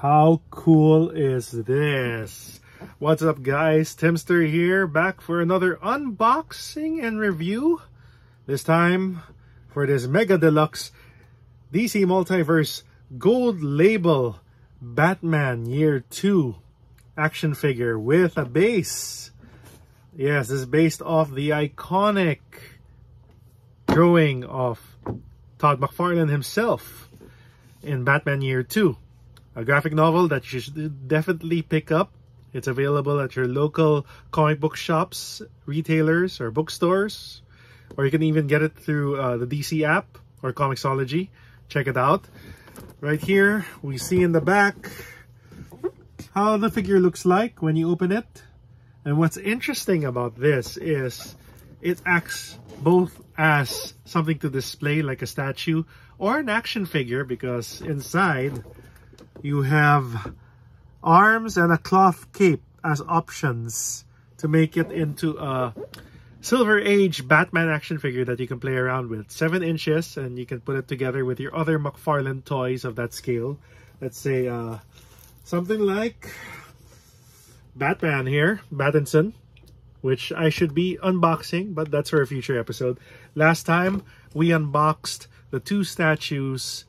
How cool is this? What's up guys, Timzster here, back for another unboxing and review. This time for this Mega Deluxe DC Multiverse Gold Label Batman Year 2 action figure with a base. Yes, this is based off the iconic drawing of Todd McFarlane himself in Batman Year 2. A graphic novel that you should definitely pick up. It's available at your local comic book shops, retailers, or bookstores. Or you can even get it through the DC app or Comixology. Check it out. Right here, we see in the back how the figure looks like when you open it. And what's interesting about this is it acts both as something to display like a statue or an action figure, because inside you have arms and a cloth cape as options to make it into a Silver Age Batman action figure that you can play around with. 7 inches, and you can put it together with your other McFarlane toys of that scale. Let's say something like Batman here, Battinson, which I should be unboxing, but that's for a future episode. Last time we unboxed the 2 statues,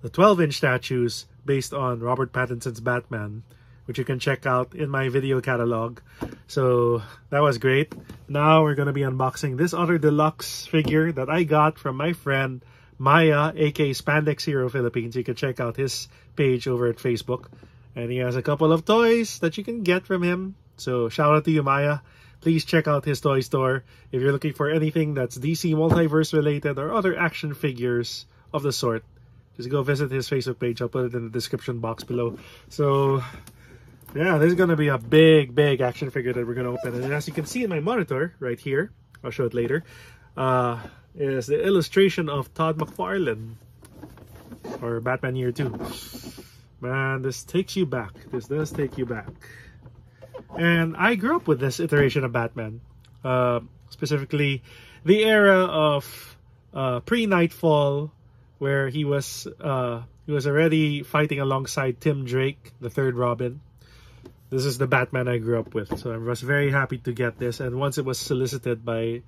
the 12-inch statues based on Robert Pattinson's Batman, which you can check out in my video catalog. So that was great. Now we're going to be unboxing this other deluxe figure that I got from my friend Miah, aka Spandex Hero Philippines. You can check out his page over at Facebook. And he has a couple of toys that you can get from him. So shout out to you, Miah. Please check out his toy store if you're looking for anything that's DC Multiverse related or other action figures of the sort. Just go visit his Facebook page. I'll put it in the description box below. So yeah, this is going to be a big action figure that we're going to open. And as you can see in my monitor right here, I'll show it later, is the illustration of Todd McFarlane, or Batman Year 2. Man, this takes you back. This does take you back. And I grew up with this iteration of Batman. Specifically, the era of pre-Nightfall, where he was already fighting alongside Tim Drake, the third Robin. This is the Batman I grew up with, so I was very happy to get this. And once it was solicited by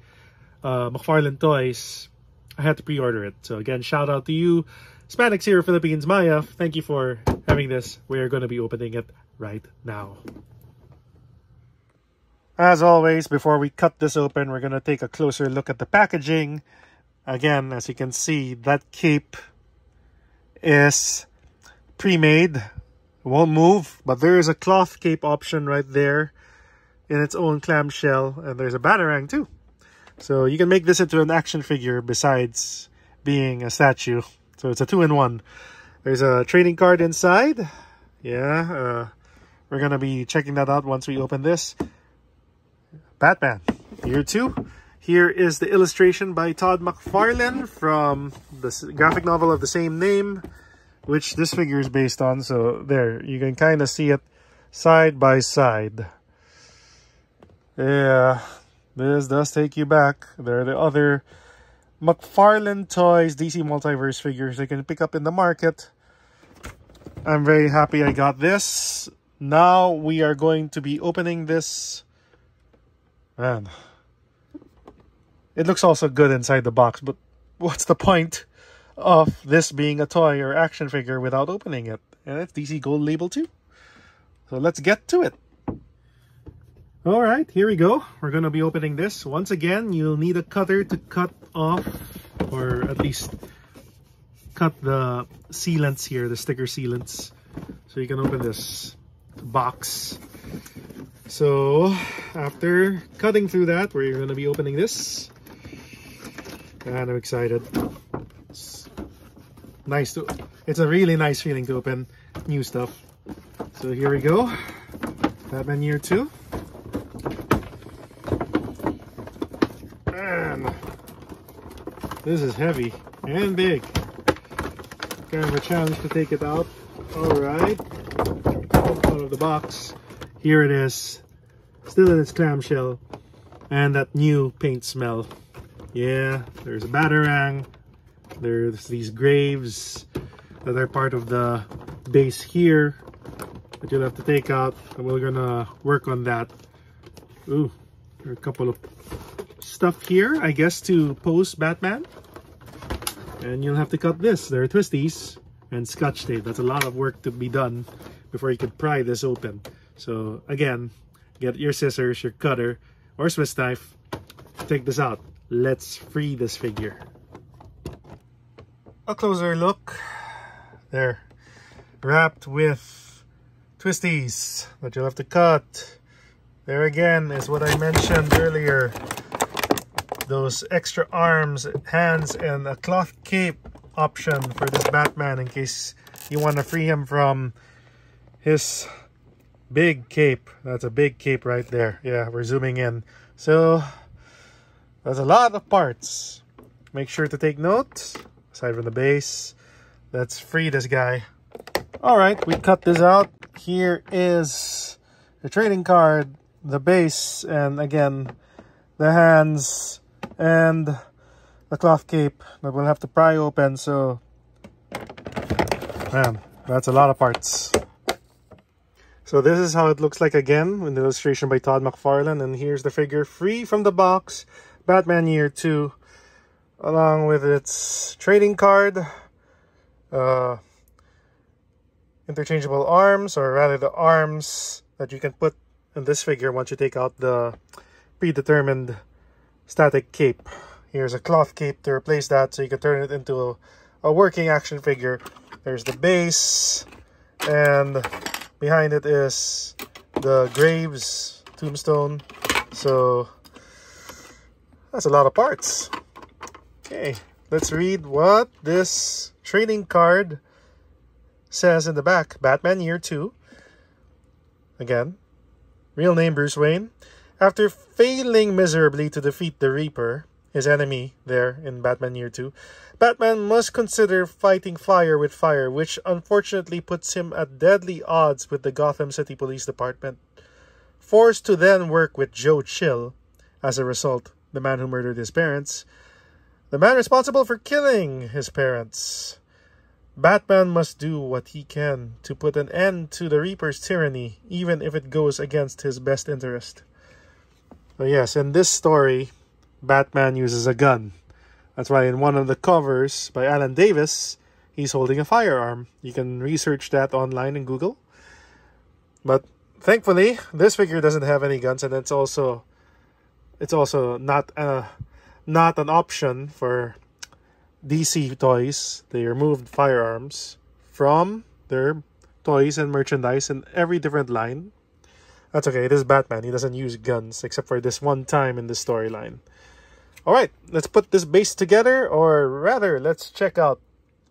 McFarlane Toys, I had to pre-order it. So again, shout out to you, Spandex Hero Philippines, Miah. Thank you for having this. We're going to be opening it right now. As always, before we cut this open, we're going to take a closer look at the packaging. Again, as you can see, that cape is pre-made. It won't move, but there is a cloth cape option right there in its own clamshell, and there's a batarang too. So you can make this into an action figure besides being a statue. So it's a 2-in-1. There's a trading card inside. Yeah, we're going to be checking that out once we open this. Batman Year 2. Here is the illustration by Todd McFarlane from the graphic novel of the same name, which this figure is based on. So there, you can kind of see it side by side. Yeah, this does take you back. There are the other McFarlane Toys DC Multiverse figures you can pick up in the market. I'm very happy I got this. Now we are going to be opening this. Man, it looks also good inside the box, but what's the point of this being a toy or action figure without opening it? And it's DC Gold Label too. So let's get to it. Alright, here we go. We're going to be opening this. Once again, you'll need a cutter to cut off, or at least cut the sealants here, the sticker sealants, so you can open this box. So after cutting through that, we're going to be opening this. And I'm excited. It's a really nice feeling to open new stuff. So here we go. Batman Year 2. Man, this is heavy and big. Kind of a challenge to take it out. Alright. Out of the box. Here it is. Still in its clamshell. And that new paint smell. Yeah, there's a batarang. There's these graves that are part of the base here. that you'll have to take out, and we're gonna work on that. Ooh, there are a couple of stuff here, I guess, to post Batman. And you'll have to cut this. There are twisties and scotch tape. That's a lot of work to be done before you can pry this open. So again, get your scissors, your cutter, or Swiss knife. Take this out. Let's free this figure. A closer look. There. Wrapped with twisties that you'll have to cut. There again is what I mentioned earlier. Those extra arms, hands, and a cloth cape option for this Batman in case you want to free him from his big cape. That's a big cape right there. Yeah, we're zooming in. So that's a lot of parts. Make sure to take note. Aside from the base, let's free this guy. All right, we cut this out. Here is the trading card, the base, and again, the hands and the cloth cape that we'll have to pry open. So, man, that's a lot of parts. So this is how it looks like again, with the illustration by Todd McFarlane. And here's the figure free from the box, Batman Year 2, along with its trading card, interchangeable arms, or rather the arms that you can put in this figure once you take out the predetermined static cape. Here's a cloth cape to replace that, so you can turn it into a working action figure. There's the base, and behind it is the Graves tombstone. So that's a lot of parts. Okay, let's read what this trading card says in the back. Batman Year 2. Again, real name Bruce Wayne. After failing miserably to defeat the Reaper, his enemy there in Batman Year 2, Batman must consider fighting fire with fire, which unfortunately puts him at deadly odds with the Gotham City Police Department. Forced to then work with Joe Chill, as a result, the man who murdered his parents, the man responsible for killing his parents, Batman must do what he can to put an end to the Reaper's tyranny, even if it goes against his best interest. So yes, in this story, Batman uses a gun. That's why in one of the covers by Alan Davis, he's holding a firearm. You can research that online in Google. But thankfully, this figure doesn't have any guns, and it's also not an option for DC Toys. They removed firearms from their toys and merchandise in every different line. That's okay, it is Batman. He doesn't use guns except for this one time in the storyline. Alright, let's put this base together, or rather, let's check out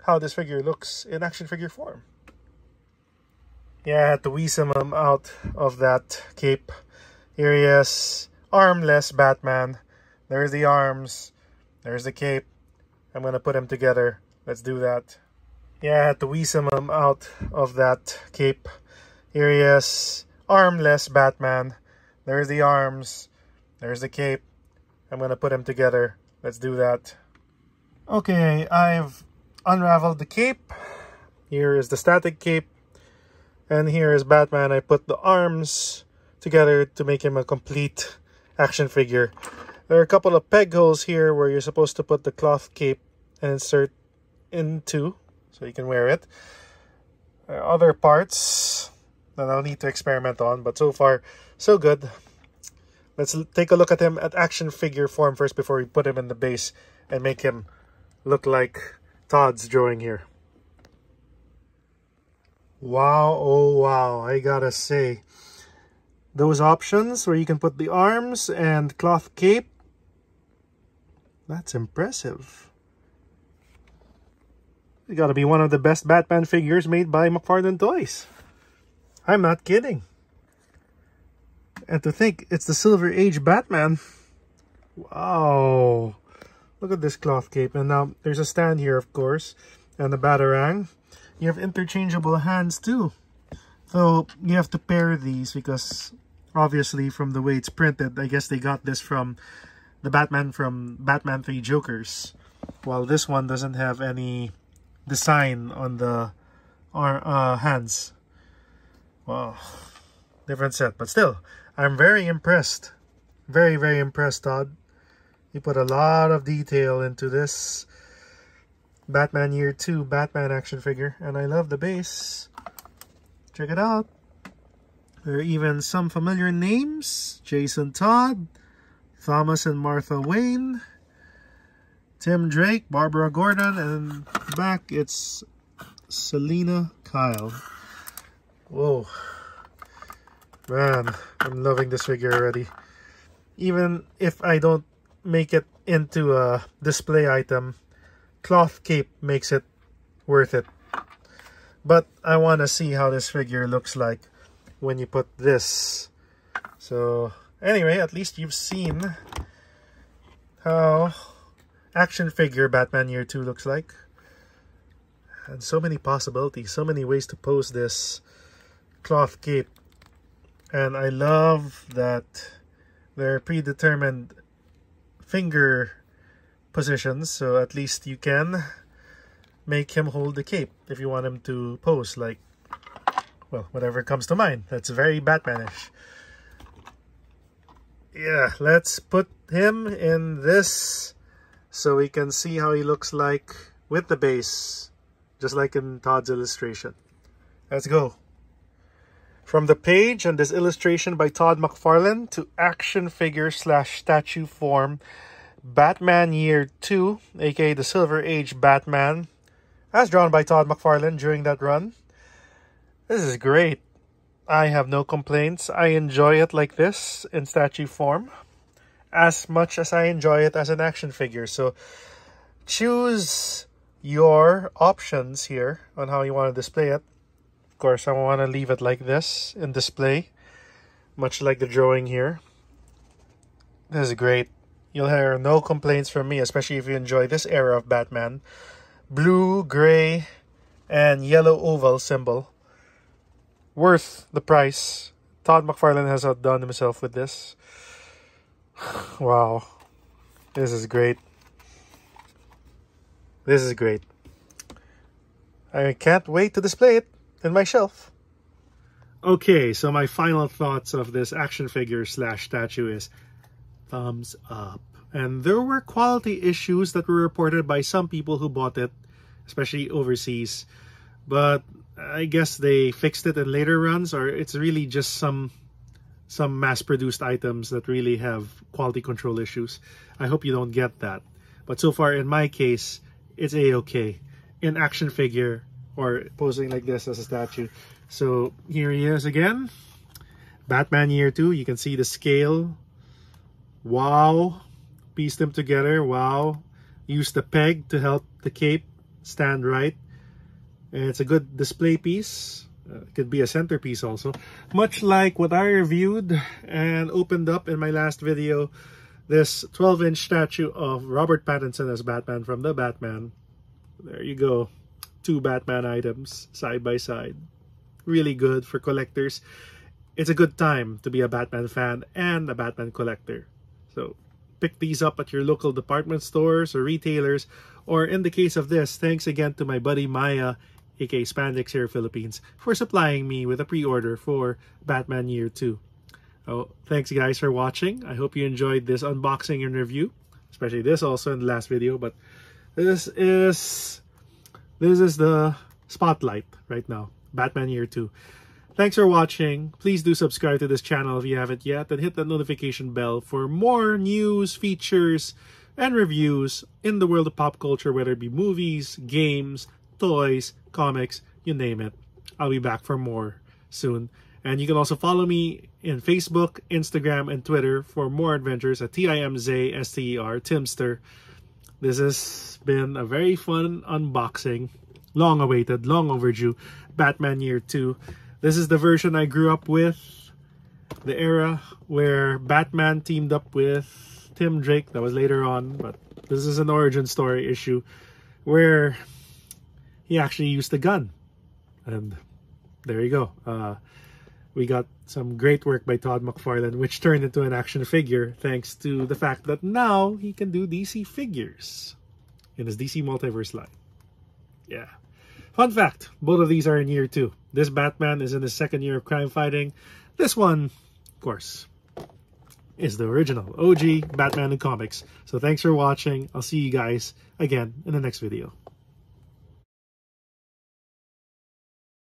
how this figure looks in action figure form. Yeah, I had to weasel him out of that cape. Here he is, armless Batman. There's the arms, there's the cape. I'm going to put him together. Let's do that. Yeah, I had to weasel him out of that cape. Here he is, armless Batman. There's the arms, there's the cape. I'm going to put them together. Let's do that. Okay, I've unraveled the cape. Here is the static cape. And here is Batman. I put the arms together to make him a complete action figure. There are a couple of peg holes here where you're supposed to put the cloth cape and insert into, so you can wear it. There are other parts that I'll need to experiment on, but so far, so good. Let's take a look at him at action figure form first before we put him in the base and make him look like Todd's drawing here. Wow, oh wow, I gotta say, those options where you can put the arms and cloth cape, that's impressive. It's gotta be one of the best Batman figures made by McFarlane Toys. I'm not kidding. And to think, it's the Silver Age Batman. Wow. Look at this cloth cape. And now, there's a stand here, of course. And the Batarang. You have interchangeable hands, too. So, you have to pair these because, obviously, from the way it's printed, I guess they got this from the Batman from Batman 3 Jokers. While this one doesn't have any design on the hands. Wow. Different set, but still, I'm very impressed. Very, very impressed, Todd. You put a lot of detail into this Batman Year 2 Batman action figure, and I love the base. Check it out. There are even some familiar names. Jason Todd, Thomas and Martha Wayne, Tim Drake, Barbara Gordon, and back it's Selena Kyle. Whoa. Man, I'm loving this figure already. Even if I don't make it into a display item, cloth cape makes it worth it. But I want to see how this figure looks like when you put this. So anyway, at least you've seen how action figure Batman Year 2 looks like. And so many possibilities, so many ways to pose this cloth cape. And I love that there are predetermined finger positions, so at least you can make him hold the cape if you want him to pose, like, well, whatever comes to mind. That's very Batmanish. Yeah, let's put him in this so we can see how he looks like with the base, just like in Todd's illustration. Let's go. From the page and this illustration by Todd McFarlane to action figure / statue form Batman Year 2, aka the Silver Age Batman, as drawn by Todd McFarlane during that run. This is great. I have no complaints. I enjoy it like this in statue form as much as I enjoy it as an action figure. So choose your options here on how you want to display it. Of course, I want to leave it like this in display, much like the drawing here. This is great. You'll hear no complaints from me, especially if you enjoy this era of Batman. Blue, gray, and yellow oval symbol. Worth the price. Todd McFarlane has outdone himself with this. Wow. This is great. This is great. I can't wait to display it in my shelf. Okay, so my final thoughts of this action figure / statue is thumbs up. And there were quality issues that were reported by some people who bought it, especially overseas. But I guess they fixed it in later runs, or it's really just some mass-produced items that really have quality control issues. I hope you don't get that. But so far, in my case, it's a-okay. In action figure, or posing like this as a statue. So here he is again. Batman Year 2. You can see the scale. Wow. Pieced them together. Wow. Use the peg to help the cape stand right. And it's a good display piece. It could be a centerpiece also. Much like what I reviewed and opened up in my last video. This 12-inch statue of Robert Pattinson as Batman from The Batman. There you go. 2 Batman items side by side. Really good for collectors. It's a good time to be a Batman fan and a Batman collector. So pick these up at your local department stores or retailers. Or in the case of this, thanks again to my buddy Miah, aka Spandex Hero Philippines, for supplying me with a pre-order for Batman Year 2. Oh, thanks guys for watching. I hope you enjoyed this unboxing and review. Especially this also in the last video. But this is the spotlight right now. Batman Year 2. Thanks for watching. Please do subscribe to this channel if you haven't yet, and hit the notification bell for more news, features, and reviews in the world of pop culture, whether it be movies, games, toys, comics, you name it. I'll be back for more soon. And you can also follow me in Facebook, Instagram, and Twitter for more adventures at TIMZSTER, Timzster. This has been a very fun unboxing. Long awaited, long overdue. Batman Year 2. This is the version I grew up with. The era where Batman teamed up with Tim Drake. That was later on. But this is an origin story issue where he actually used a gun. And there you go. We got some great work by Todd McFarlane, which turned into an action figure thanks to the fact that now he can do DC figures in his DC Multiverse line. Yeah. Fun fact, both of these are in year 2. This Batman is in his 2nd year of crime fighting. This one, of course, is the original OG Batman in comics. So thanks for watching. I'll see you guys again in the next video.